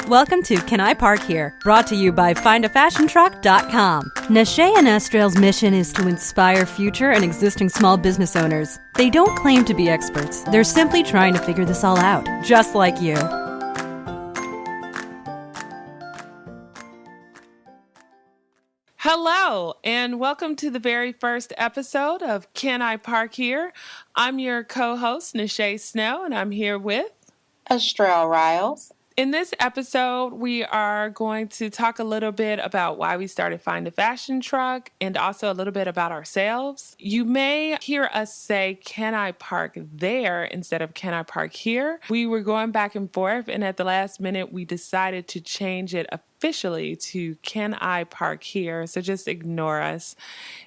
Welcome to Can I Park Here? Brought to you by FindAFashionTruck.com. Nache Astral's mission is to inspire future and existing small business owners. They don't claim to be experts. They're simply trying to figure this all out, just like you. Hello, and welcome to the very first episode of Can I Park Here? I'm your co-host, Nache Snow, and I'm here with Astral Riles. In this episode, we are going to talk a little bit about why we started Find a Fashion Truck and also a little bit about ourselves. You may hear us say, can I park there instead of can I park here? We were going back and forth, and at the last minute, we decided to change it officially to can I park here? So just ignore us.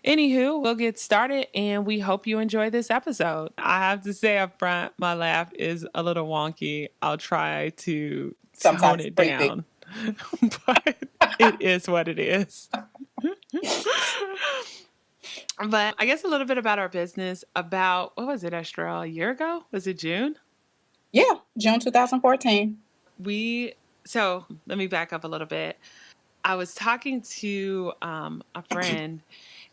Anywho, we'll get started, and we hope you enjoy this episode. I have to say up front, my laugh is a little wonky. I'll try to tone it down, but it is what it is. But I guess a little bit about our business. About, what was it, Astral, a year ago? Was it June? Yeah, June 2014. So let me back up a little bit. I was talking to a friend,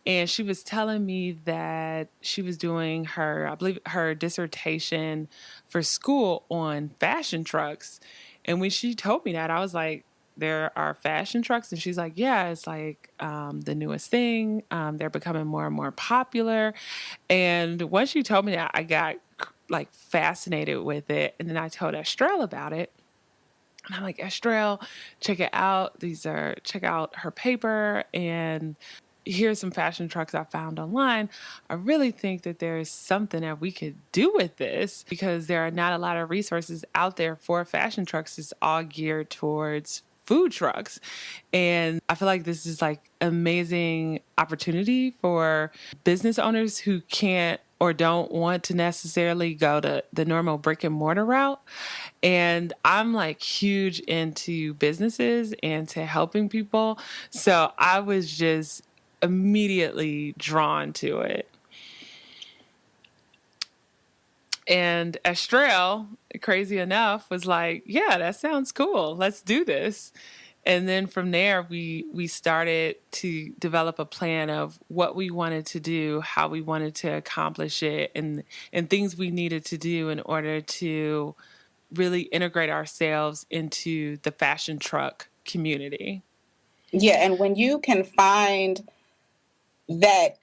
and she was telling me that she was doing her dissertation for school on fashion trucks. And when she told me that, I was like, there are fashion trucks? And she's like, yeah, it's like the newest thing. They're becoming more and more popular. And once she told me that, I got like fascinated with it. And then I told Astral about it. And I'm like, Astral, check it out. Check out her paper, and here's some fashion trucks I found online. I really think that there's something that we could do with this because there are not a lot of resources out there for fashion trucks. It's all geared towards food trucks. And I feel like this is like amazing opportunity for business owners who can't or don't want to necessarily go to the normal brick and mortar route. And I'm like huge into businesses and to helping people. So I was just immediately drawn to it. And Astral, crazy enough, was like, yeah, that sounds cool. Let's do this. And then from there, we started to develop a plan of what we wanted to do, how we wanted to accomplish it, and things we needed to do in order to really integrate ourselves into the fashion truck community. Yeah, and when you can find that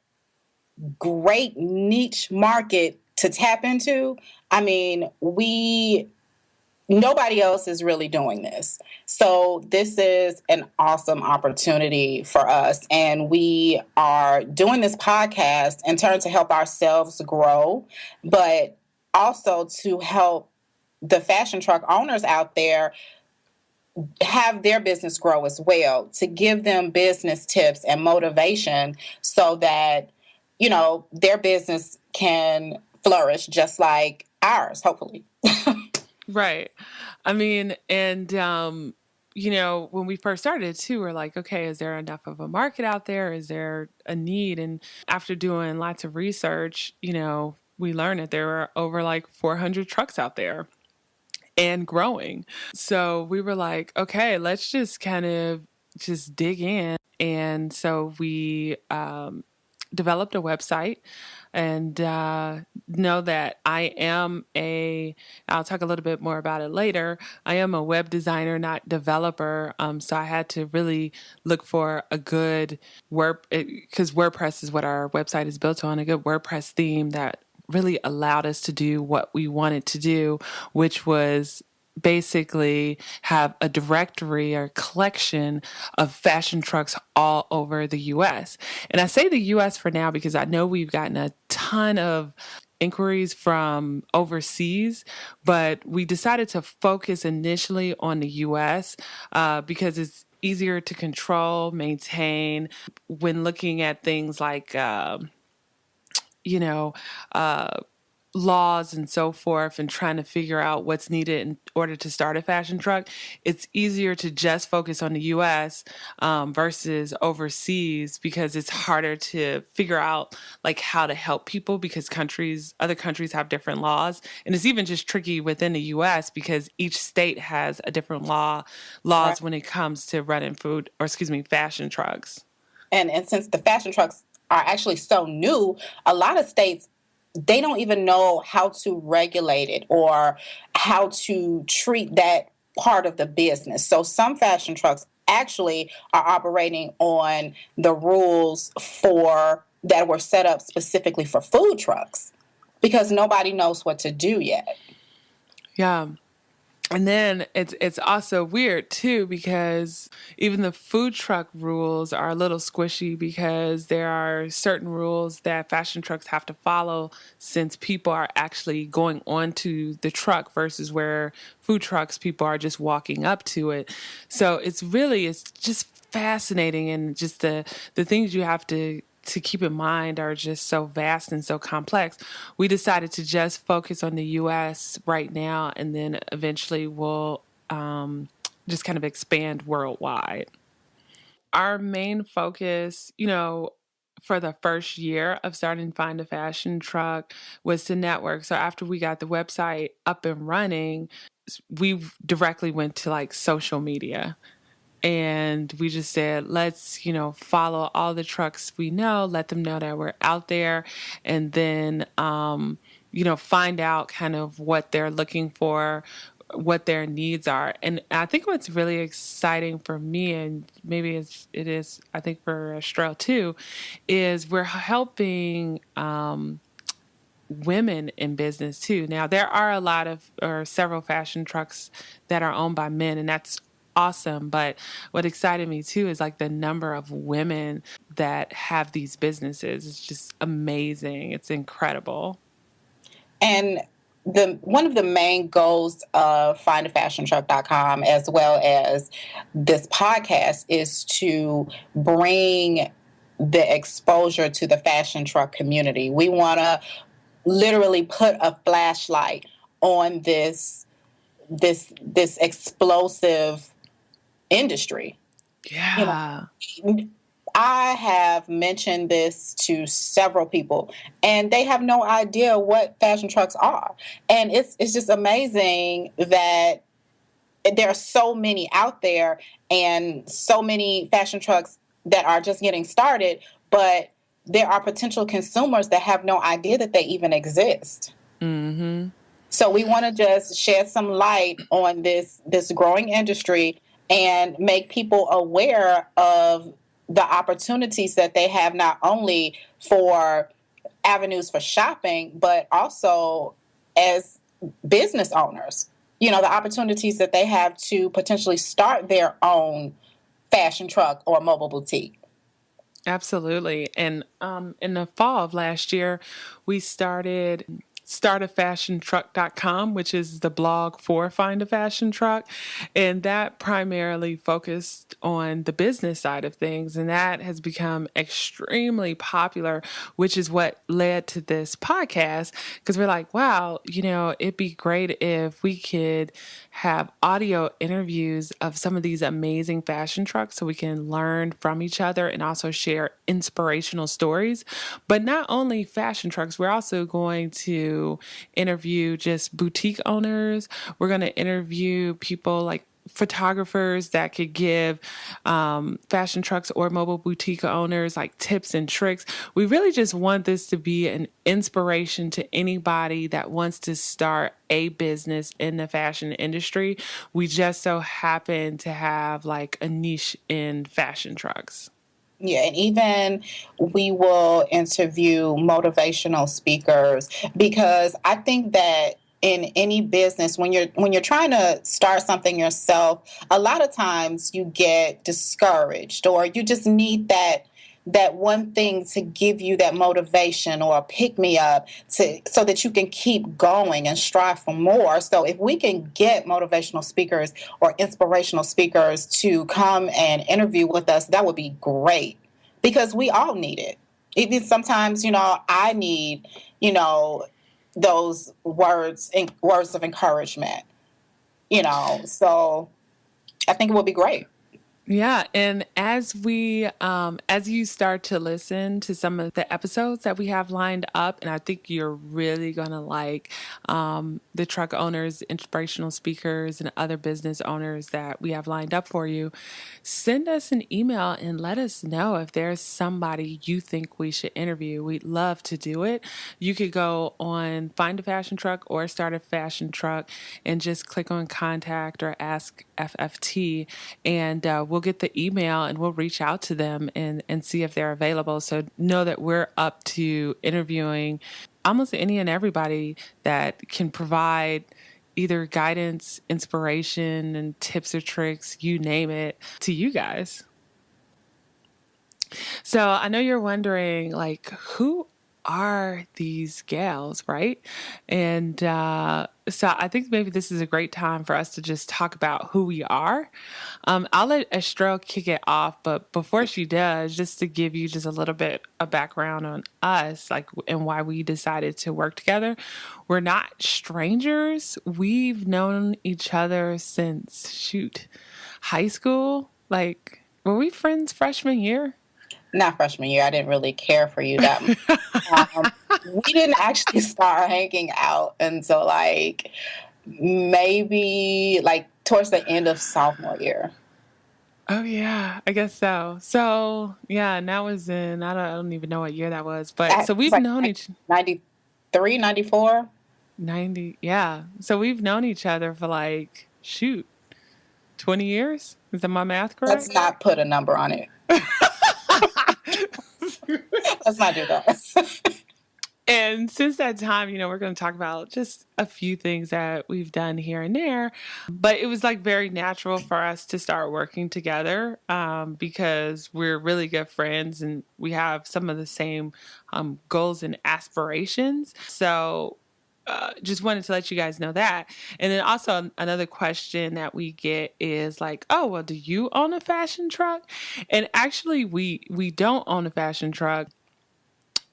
great niche market to tap into, I mean, nobody else is really doing this. So this is an awesome opportunity for us. And we are doing this podcast in turn to help ourselves grow, but also to help the fashion truck owners out there have their business grow as well, to give them business tips and motivation so that, you know, their business can flourish just like ours, hopefully. Right. I mean, and, you know, when we first started too, we're like, okay, is there enough of a market out there? Is there a need? And after doing lots of research, you know, we learned that there were over like 400 trucks out there and growing. So we were like, okay, let's just kind of just dig in. And so we developed a website, and know that I'll talk a little bit more about it later. I am a web designer, not developer. So I had to really look for a good because WordPress is what our website is built on, a good WordPress theme that really allowed us to do what we wanted to do, which was basically have a directory or collection of fashion trucks all over the U.S. And I say the U.S. for now because I know we've gotten a ton of inquiries from overseas, but we decided to focus initially on the U.S. Because it's easier to control, maintain when looking at things like, laws and so forth and trying to figure out what's needed in order to start a fashion truck, it's easier to just focus on the US versus overseas, because it's harder to figure out like how to help people, because other countries have different laws. And it's even just tricky within the US because each state has a different laws when it comes to running fashion trucks. And since the fashion trucks are actually so new, a lot of states, they don't even know how to regulate it or how to treat that part of the business. So some fashion trucks actually are operating on the rules that were set up specifically for food trucks because nobody knows what to do yet. Yeah. And then it's also weird too, because even the food truck rules are a little squishy, because there are certain rules that fashion trucks have to follow, since people are actually going onto the truck versus where food trucks, people are just walking up to it. So it's just fascinating, and just the things you have to keep in mind are just so vast and so complex. We decided to just focus on the US right now, and then eventually we'll just kind of expand worldwide. Our main focus, for the first year of starting Find a Fashion Truck, was to network. So after we got the website up and running, we directly went to like social media. And we just said, let's, follow all the trucks we know, let them know that we're out there, and then, find out kind of what they're looking for, what their needs are. And I think what's really exciting for me, and maybe it is, I think for Astral too, is we're helping women in business too. Now, there are several fashion trucks that are owned by men, and that's awesome. But what excited me too is like the number of women that have these businesses. It's just amazing. It's incredible. And one of the main goals of findafashiontruck.com, as well as this podcast, is to bring the exposure to the fashion truck community. We want to literally put a flashlight on this explosive industry. Yeah. I have mentioned this to several people, and they have no idea what fashion trucks are. And it's just amazing that there are so many out there and so many fashion trucks that are just getting started, but there are potential consumers that have no idea that they even exist. Mm-hmm. So we want to just shed some light on this growing industry and make people aware of the opportunities that they have, not only for avenues for shopping, but also as business owners. The opportunities that they have to potentially start their own fashion truck or mobile boutique. Absolutely. And in the fall of last year, we started startafashiontruck.com, which is the blog for Find a Fashion Truck. And that primarily focused on the business side of things. And that has become extremely popular, which is what led to this podcast. Because we're like, wow, it'd be great if we could have audio interviews of some of these amazing fashion trucks so we can learn from each other and also share inspirational stories. But not only fashion trucks, we're also going to interview just boutique owners. We're going to interview people like photographers that could give fashion trucks or mobile boutique owners like tips and tricks. We really just want this to be an inspiration to anybody that wants to start a business in the fashion industry. We just so happen to have like a niche in fashion trucks. Yeah, and even we will interview motivational speakers, because I think that in any business, when you're trying to start something yourself, a lot of times you get discouraged, or you just need that one thing to give you that motivation or a pick me up so that you can keep going and strive for more. So if we can get motivational speakers or inspirational speakers to come and interview with us, that would be great, because we all need it. Even sometimes, I need, those words of encouragement, so I think it would be great. Yeah, and as you start to listen to some of the episodes that we have lined up, and I think you're really gonna like the truck owners, inspirational speakers, and other business owners that we have lined up for you, send us an email and let us know if there's somebody you think we should interview. We'd love to do it. You could go on Find a Fashion Truck or Start a Fashion Truck and just click on contact or ask FFT, and we'll get the email and we'll reach out to them and see if they're available. So know that we're up to interviewing almost any and everybody that can provide either guidance, inspiration, and tips or tricks, you name it, to you guys. So I know you're wondering, like, who are these gals, right? And so I think maybe this is a great time for us to just talk about who we are. I'll let Estrelle kick it off, but before she does, just to give you just a little bit of background on us, like, and why we decided to work together. We're not strangers. We've known each other since, high school. Like, were we friends freshman year? Not freshman year. I didn't really care for you that much. We didn't actually start hanging out until like maybe like towards the end of sophomore year. Oh yeah, I guess so. So yeah, and that was in I don't even know what year that was, but so It's we've like known each 93, 94. 90, yeah. So we've known each other for like 20 years. Is that my math Let's correct? not put a number on it. Let's not do that. And since that time, we're going to talk about just a few things that we've done here and there. But it was like very natural for us to start working together because we're really good friends and we have some of the same goals and aspirations. So just wanted to let you guys know that. And then also another question that we get is like, oh, well, do you own a fashion truck? And actually, we don't own a fashion truck,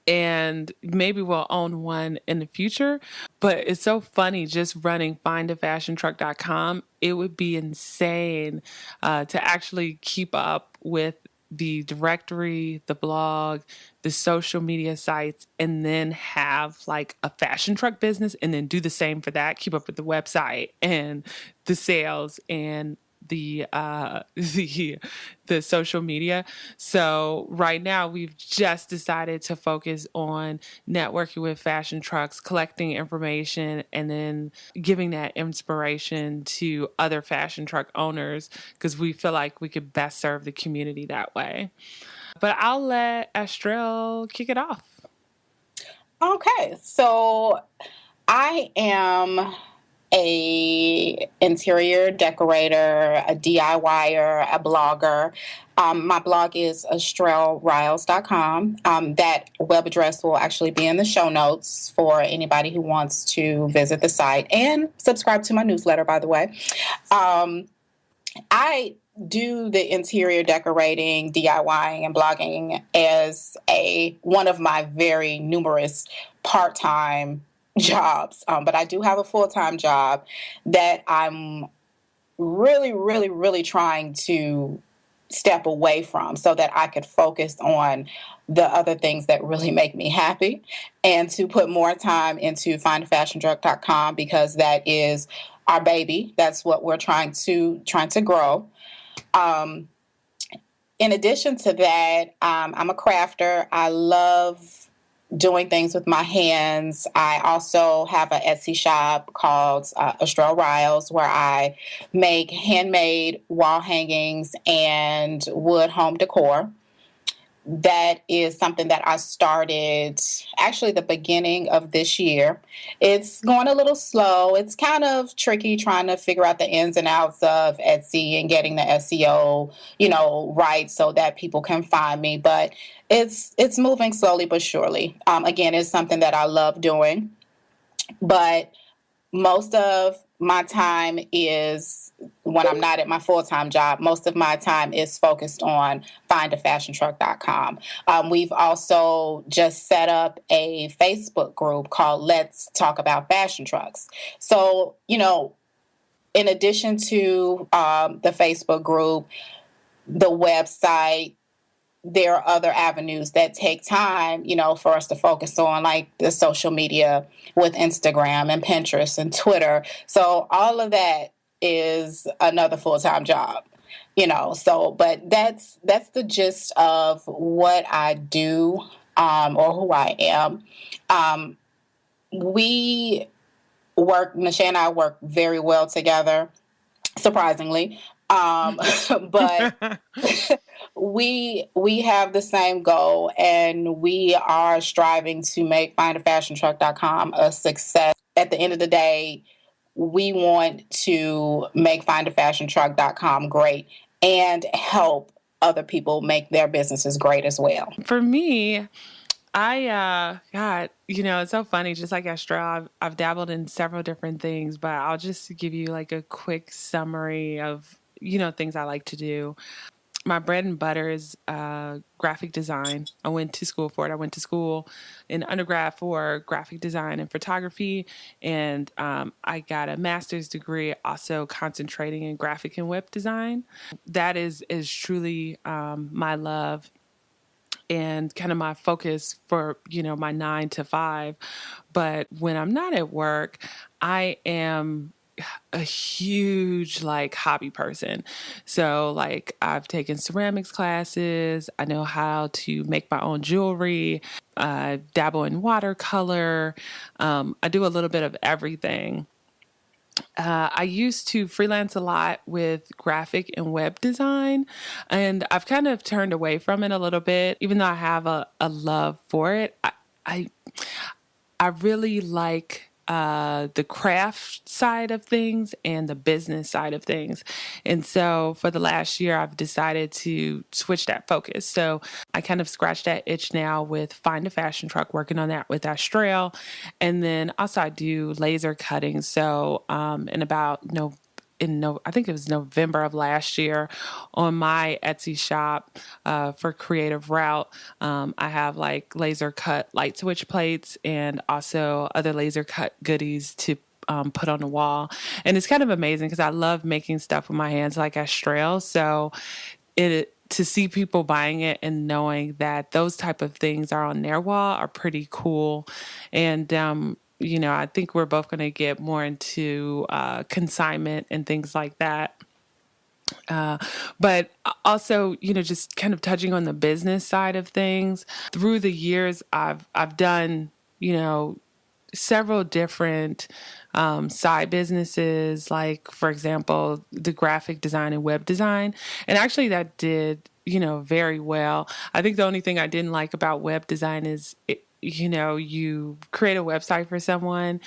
and maybe we'll own one in the future. But it's so funny just running findafashiontruck.com. It would be insane to actually keep up with the directory, the blog, the social media sites, and then have like a fashion truck business and then do the same for that, keep up with the website and the sales and the the social media. So right now we've just decided to focus on networking with fashion trucks, collecting information, and then giving that inspiration to other fashion truck owners because we feel like we could best serve the community that way. But I'll let Astral kick it off. Okay, so I am a interior decorator, a DIYer, a blogger. My blog is astralriles.com. That web address will actually be in the show notes for anybody who wants to visit the site and subscribe to my newsletter, by the way. I do the interior decorating, DIYing, and blogging as one of my very numerous part-time jobs. But I do have a full-time job that I'm really, really, really trying to step away from so that I could focus on the other things that really make me happy and to put more time into findafashiontruck.com because that is our baby. That's what we're trying to grow. In addition to that, I'm a crafter. I love doing things with my hands. I also have an Etsy shop called Astral Riles where I make handmade wall hangings and wood home decor. That is something that I started actually the beginning of this year. It's going a little slow. It's kind of tricky trying to figure out the ins and outs of Etsy and getting the SEO, right so that people can find me. But it's moving slowly but surely. Again, it's something that I love doing. But most of my time is when I'm not at my full-time job, most of my time is focused on findafashiontruck.com. We've also just set up a Facebook group called Let's Talk About Fashion Trucks. So, in addition to the Facebook group, the website, there are other avenues that take time, for us to focus on, like the social media with Instagram and Pinterest and Twitter. So all of that is another full-time job, So, but that's the gist of what I do, or who I am. Nache and I work very well together, surprisingly. But we have the same goal, and we are striving to make findafashiontruck.com a success. At the end of the day, we want to make findafashiontruck.com great and help other people make their businesses great as well. For me, God, it's so funny. Just like Astral, I've dabbled in several different things, but I'll just give you like a quick summary of, things I like to do. My bread and butter is graphic design. I went to school for it. I went to school in undergrad for graphic design and photography, and I got a master's degree also concentrating in graphic and web design. That is truly my love and kind of my focus for, my 9 to 5. But when I'm not at work, I am a huge hobby person. So I've taken ceramics classes. I know how to make my own jewelry. I dabble in watercolor. I do a little bit of everything. I used to freelance a lot with graphic and web design, and I've kind of turned away from it a little bit, even though I have a love for it. I, I really like the craft side of things and the business side of things. And so for the last year, I've decided to switch that focus. So I kind of scratched that itch now with Find a Fashion Truck, working on that with Astral. And then also I do laser cutting. So I think it was November of last year, on my Etsy shop for Creative Route, I have laser cut light switch plates and also other laser cut goodies to put on the wall. And it's kind of amazing because I love making stuff with my hands like Astral. So to see people buying it and knowing that those type of things are on their wall are pretty cool. And I think we're both going to get more into consignment and things like that. But also, just kind of touching on the business side of things. Through the years, I've done, several different side businesses, like, for example, the graphic design and web design. And actually that did, very well. I think the only thing I didn't like about web design is you create a website for someone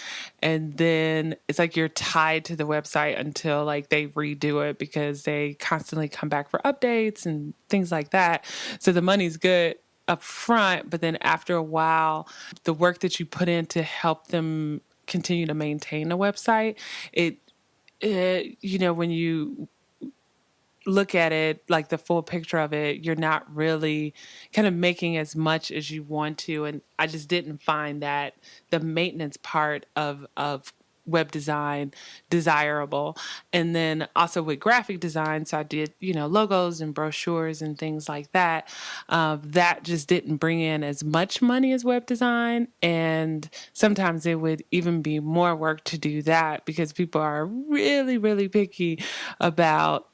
and then it's like you're tied to the website until they redo it because they constantly come back for updates and things like that. So the money's good up front, but then after a while, the work that you put in to help them continue to maintain the website, when you look at it, like the full picture of it, you're not really kind of making as much as you want to. And I just didn't find that the maintenance part of web design desirable. And then also with graphic design, so I did, logos and brochures and things like that. That just didn't bring in as much money as web design. And sometimes it would even be more work to do that because people are really, really picky about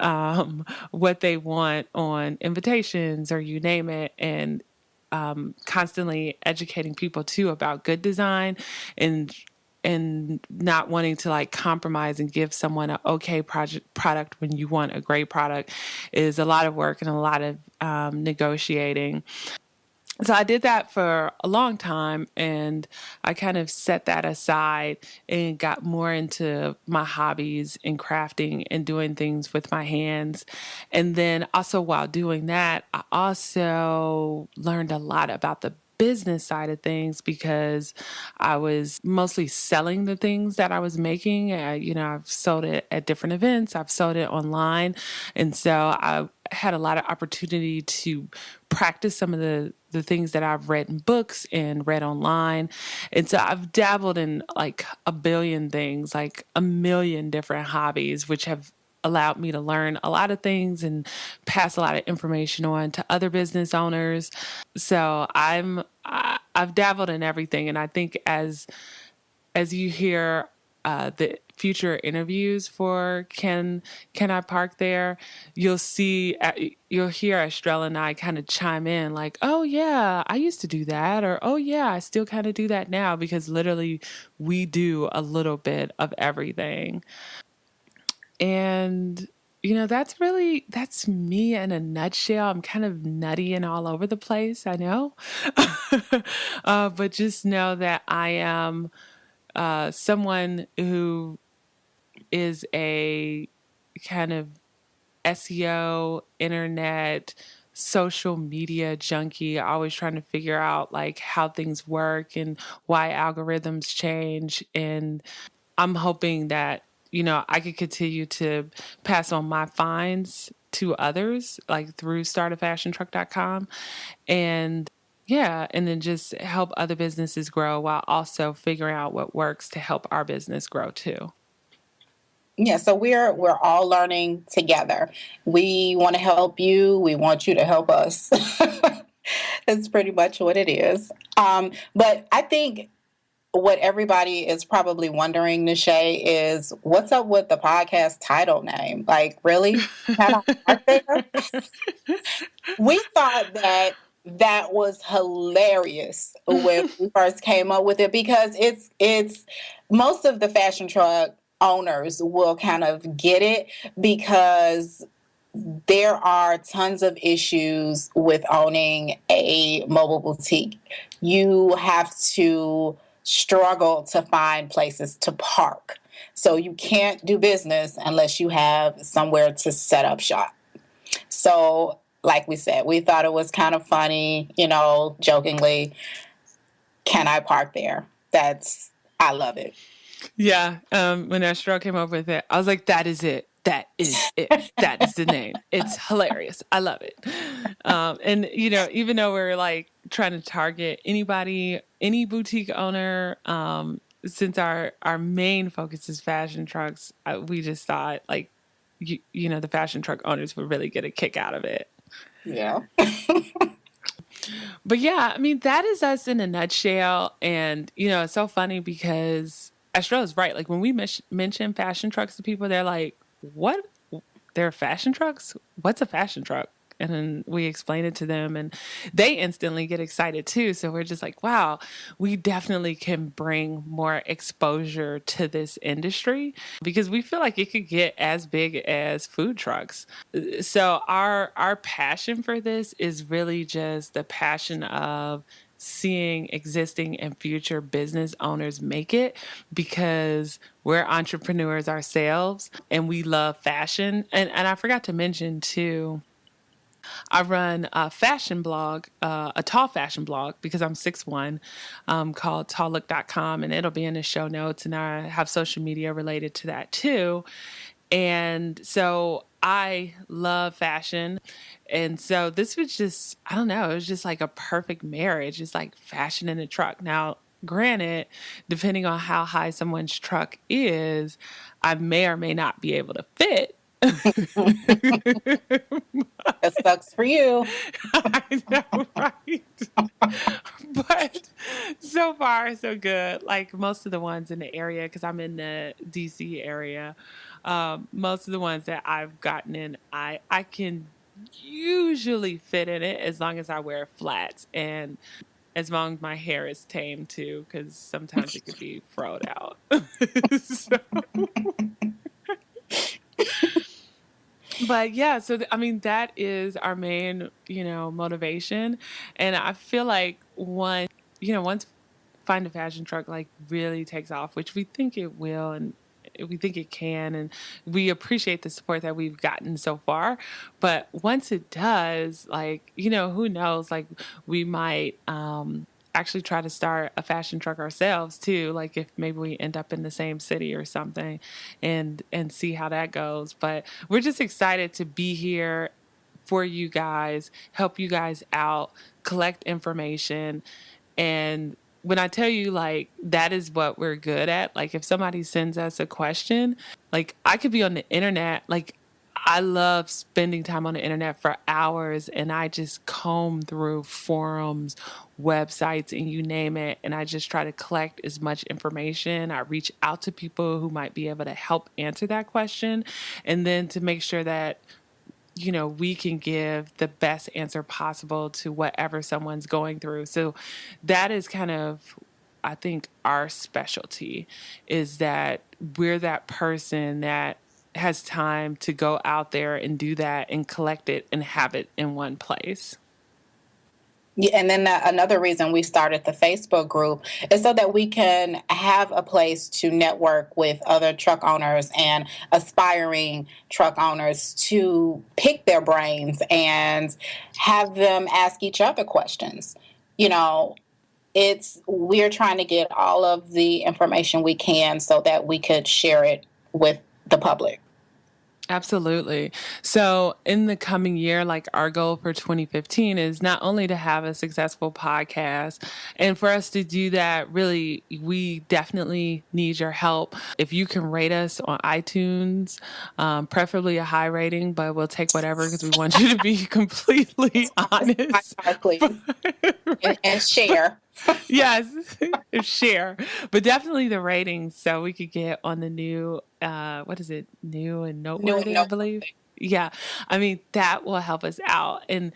what they want on invitations or you name it. And constantly educating people too about good design and not wanting to compromise and give someone an okay product when you want a great product is a lot of work and a lot of negotiating. So I did that for a long time and I kind of set that aside and got more into my hobbies and crafting and doing things with my hands. And then also while doing that, I also learned a lot about the business side of things because I was mostly selling the things that I was making. I've sold it at different events, I've sold it online. And so I had a lot of opportunity to practice some of the things that I've read in books and read online. And so I've dabbled in like a billion things, like a million different hobbies, which have allowed me to learn a lot of things and pass a lot of information on to other business owners. So I've dabbled in everything, and I think as you hear the future interviews for Can I Park There, you'll hear Estrella and I kind of chime in like, oh yeah, I used to do that, or oh yeah, I still kind of do that now, because literally we do a little bit of everything. And that's me in a nutshell. I'm kind of nutty and all over the place, I know. But just know that I am someone who is a kind of SEO, internet, social media junkie, always trying to figure out like how things work and why algorithms change. And I'm hoping that, I could continue to pass on my finds to others, like through startafashiontruck.com. And yeah, and then just help other businesses grow while also figuring out what works to help our business grow too. Yeah, so we're all learning together. We want to help you. We want you to help us. It's pretty much what it is. But I think what everybody is probably wondering, Nache, is what's up with the podcast title name? Like, really? Can I start there? We thought that that was hilarious when we first came up with it, because it's most of the fashion truck owners will kind of get it, because there are tons of issues with owning a mobile boutique. You have to struggle to find places to park. So you can't do business unless you have somewhere to set up shop. So, like we said, we thought it was kind of funny, jokingly, can I park there? I love it. Yeah. When Astro came up with it, I was like, that is it. That is it. That is the name. It's hilarious. I love it. And, even though we're like trying to target anybody, any boutique owner, since our main focus is fashion trucks, we just thought like, the fashion truck owners would really get a kick out of it. Yeah. But yeah, I mean, that is us in a nutshell. And, it's so funny because Astro is right. Like when we mention fashion trucks to people, they're like, what? They're fashion trucks? What's a fashion truck? And then we explain it to them and they instantly get excited too. So we're just like, wow, we definitely can bring more exposure to this industry because we feel like it could get as big as food trucks. So our passion for this is really just the passion of seeing existing and future business owners make it, because we're entrepreneurs ourselves and we love fashion. And I forgot to mention too, I run a fashion blog, a tall fashion blog, because I'm 6'1", called talllook.com, and it'll be in the show notes. And I have social media related to that too. And so I love fashion. And so this was just, I don't know, it was just like a perfect marriage. It's like fashion in a truck. Now, granted, depending on how high someone's truck is, I may or may not be able to fit. That sucks for you. I know, right? But so far, so good. Like most of the ones in the area, because I'm in the DC area, most of the ones that I've gotten in, I can usually fit in it as long as I wear flats and as long as my hair is tame too, because sometimes it could be froed out. So, but yeah, so I mean that is our main, motivation, and I feel like once Find a Fashion Truck like really takes off, which we think it will, and we think it can, and we appreciate the support that we've gotten so far. But once it does, like who knows, like we might actually try to start a fashion truck ourselves too, like if maybe we end up in the same city or something, and see how that goes. But we're just excited to be here for you guys, help you guys out, collect information. And when I tell you, like, that is what we're good at, like, if somebody sends us a question, like, I could be on the internet, like, I love spending time on the internet for hours, and I just comb through forums, websites, and you name it. And I just try to collect as much information. I reach out to people who might be able to help answer that question. And then to make sure that we can give the best answer possible to whatever someone's going through. So that is kind of, I think, our specialty, is that we're that person that has time to go out there and do that and collect it and have it in one place. Yeah, and then another reason we started the Facebook group is so that we can have a place to network with other truck owners and aspiring truck owners to pick their brains and have them ask each other questions. You know, we're trying to get all of the information we can so that we could share it with the public. Absolutely. So, in the coming year, like, our goal for 2015 is not only to have a successful podcast, and for us to do that, really, we definitely need your help. If you can rate us on iTunes, preferably a high rating, but we'll take whatever because we want you to be completely honest. Please. And share. Yes, share, but definitely the ratings so we could get on the new, what is it, new and noteworthy, I believe. Yeah, I mean, that will help us out, and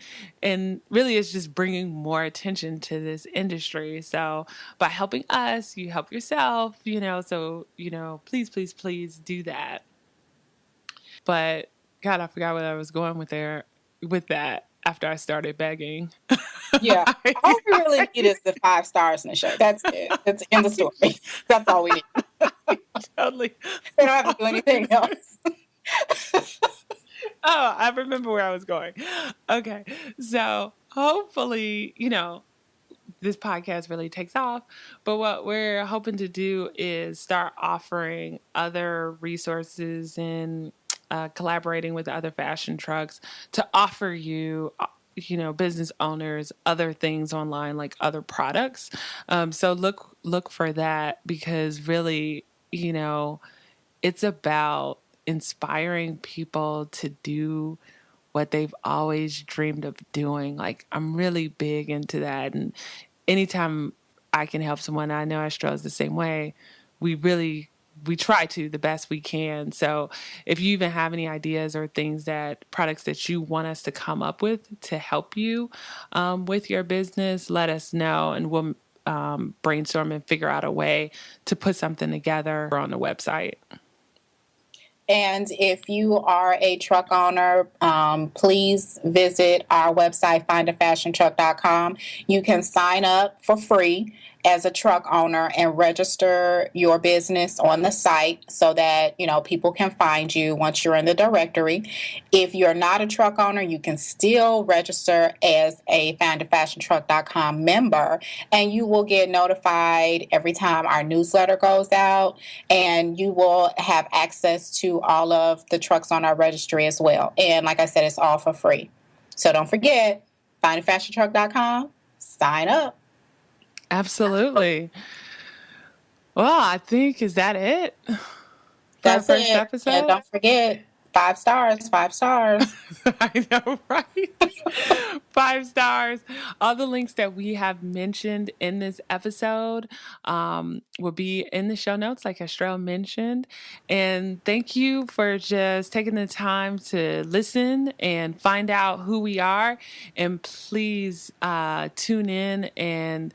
really it's just bringing more attention to this industry. So by helping us, you help yourself, so please, please, please do that. But God, I forgot what I was going with that after I started begging. Yeah. All we really need is the 5 stars in the show. That's it. That's in the story. That's all we need. Totally. We don't have to do anything else. Oh, I remember where I was going. Okay. So hopefully, this podcast really takes off. But what we're hoping to do is start offering other resources and collaborating with other fashion trucks to offer you, business owners, other things online, like other products. So look for that, because really, it's about inspiring people to do what they've always dreamed of doing. Like, I'm really big into that. And anytime I can help someone, I know Astral is the same way. We try to the best we can. So if you even have any ideas or products that you want us to come up with to help you with your business, let us know, and we'll brainstorm and figure out a way to put something together on the website. And if you are a truck owner, please visit our website, findafashiontruck.com. You can sign up for free as a truck owner and register your business on the site so that, people can find you once you're in the directory. If you're not a truck owner, you can still register as a findafashiontruck.com member, and you will get notified every time our newsletter goes out, and you will have access to all of the trucks on our registry as well. And like I said, it's all for free. So don't forget, findafashiontruck.com, sign up. Absolutely. Well, I think, is that it? That's for our first it. episode? And don't forget, 5 stars, 5 stars. I know, right? 5 stars. All the links that we have mentioned in this episode will be in the show notes, like Astral mentioned. And thank you for just taking the time to listen and find out who we are. And please tune in and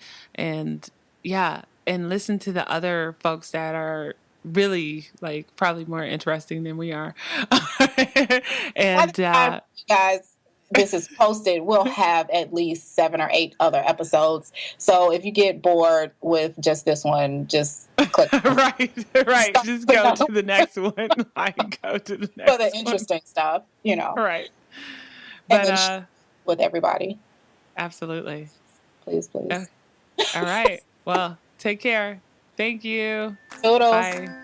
listen to the other folks that are really, like, probably more interesting than we are. And guys, this is posted, we'll have at least 7 or 8 other episodes. So if you get bored with just this one, just click. right. Just go to the next one. Go to the next for the interesting stuff, Right. But with everybody. Absolutely. Please. Okay. All right. Well, take care. Thank you. Toodles. Bye.